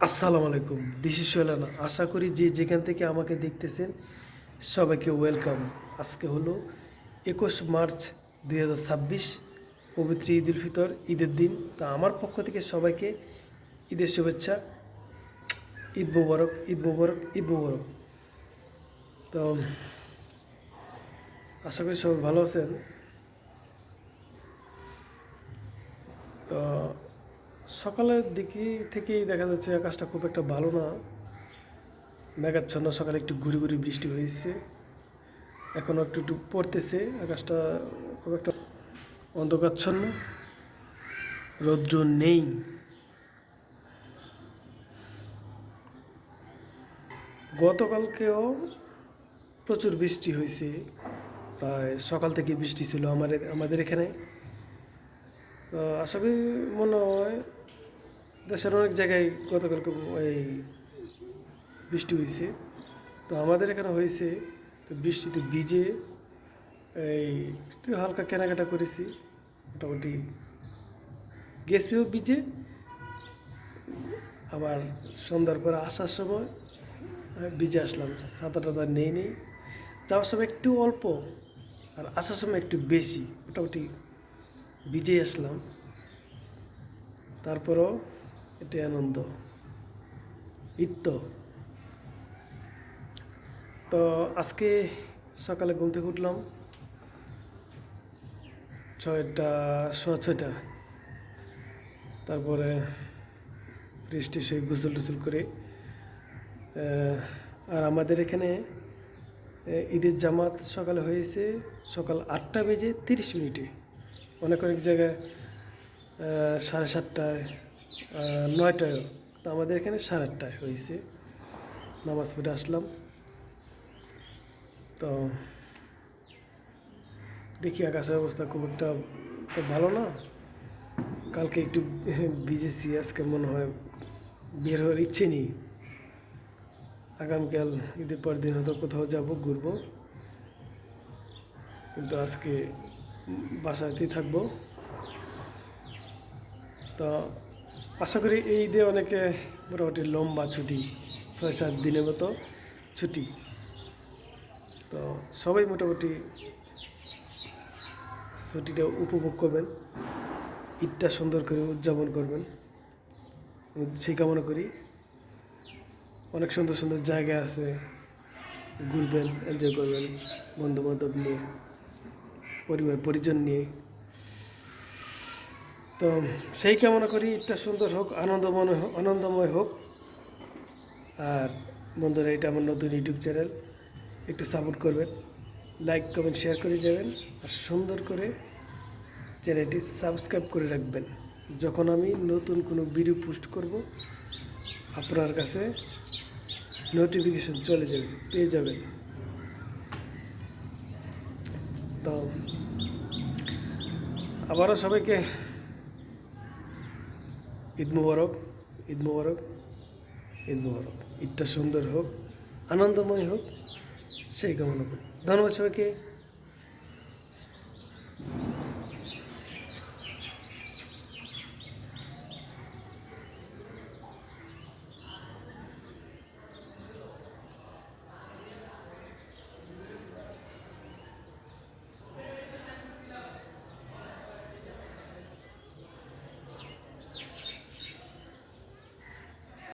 আসসালামু আলাইকুম, this is সোহেলানা। আশা করি যে যেখান থেকে আমাকে দেখতেছেন সবাইকে ওয়েলকাম। আজকে হলো 21 মার্চ 2026, পবিত্র ঈদ উল ফিতর, ঈদের দিন। তা আমার পক্ষ থেকে সবাইকে ঈদের শুভেচ্ছা। ঈদ মুবারক, ঈদ মুবারক, ঈদ মুবারক। তো আশা করি সবাই ভালো আছেন। তো সকালের দিকে থেকেই দেখা যাচ্ছে আকাশটা খুব একটা ভালো না, মেঘাচ্ছন্ন। সকালে একটু ঘুরি ঘুরি বৃষ্টি হয়েছে, এখনও একটু একটু পড়তেছে। আকাশটা খুব একটা অন্ধকারচ্ছন্ন, রৌদ্র নেই। গতকালকেও প্রচুর বৃষ্টি হয়েছে, প্রায় সকাল থেকে বৃষ্টি ছিল আমাদের এখানে। তো আশা করি মনে হয় দেশের অনেক জায়গায় গতকালকে এই বৃষ্টি হয়েছে। তো আমাদের এখানে হয়েছে। তো বৃষ্টিতে ভিজে এই একটু হালকা কেনাকাটা করেছি, মোটামুটি গেছেও ভিজে। আবার সন্ধ্যার পরে আসার সময় ভিজে আসলাম, ছাতা টাতা নেই। যাওয়ার সময় একটু অল্প, আর আসার সময় একটু বেশি, মোটামুটি ভিজে আসলাম। তারপরও এটাই আনন্দ, ঈদ তো। তো আজকে সকালে ঘুম থেকে উঠলাম 6টা, তারপরে বৃষ্টি সেই গোসল টোসল করে আর আমাদের এখানে ঈদের জামাত সকালে হয়েছে সকাল 8টা বেজে 30 মিনিটে। অনেক অনেক জায়গায় 7:30টায়, 9টায়। তো আমাদের এখানে 8:30টায় হয়েছে। নামাজ পড়ে আসলাম। তো দেখি আকাশের অবস্থা খুব একটা তো ভালো না। কালকে একটু ভিজেছি, আজকে মনে হয় বের হওয়ার ইচ্ছে নেই। আগামীকাল ঈদের পর দিন হয়তো কোথাও যাব, ঘুরবো, কিন্তু আজকে বাসাতেই থাকবো। তো আশা করি এই ঈদে অনেকে মোটামুটি লম্বা ছুটি, 6-7 দিনের মতো ছুটি। তো সবাই মোটামুটি ছুটিটা উপভোগ করবেন, ঈদটা সুন্দর করে উদযাপন করবেন, আমি সেই কামনা করি। অনেক সুন্দর সুন্দর জায়গা আছে, ঘুরবেন, এনজয় করবেন বন্ধু বান্ধব নিয়ে, পরিবার পরিজন নিয়ে। তো সেই কামনা করি ঈদটা সুন্দর হোক, আনন্দময় হোক। আর বন্ধুরা, এটা আমার নতুন ইউটিউব চ্যানেল, একটু সাপোর্ট করবেন, লাইক কমেন্ট শেয়ার করে যাবেন, আর সুন্দর করে চ্যানেলটি সাবস্ক্রাইব করে রাখবেন। যখন আমি নতুন কোনো ভিডিও পোস্ট করব, আপনার কাছে নোটিফিকেশন চলে যাবে, পেয়ে যাবেন। তো আবারও সবাইকে ঈদ মুবারক, ঈদ মুবারক, ঈদ মুবারক। ঈদটা সুন্দর হোক, আনন্দময় হোক, সেই কামনা করি। ধন্যবাদ সবাইকে।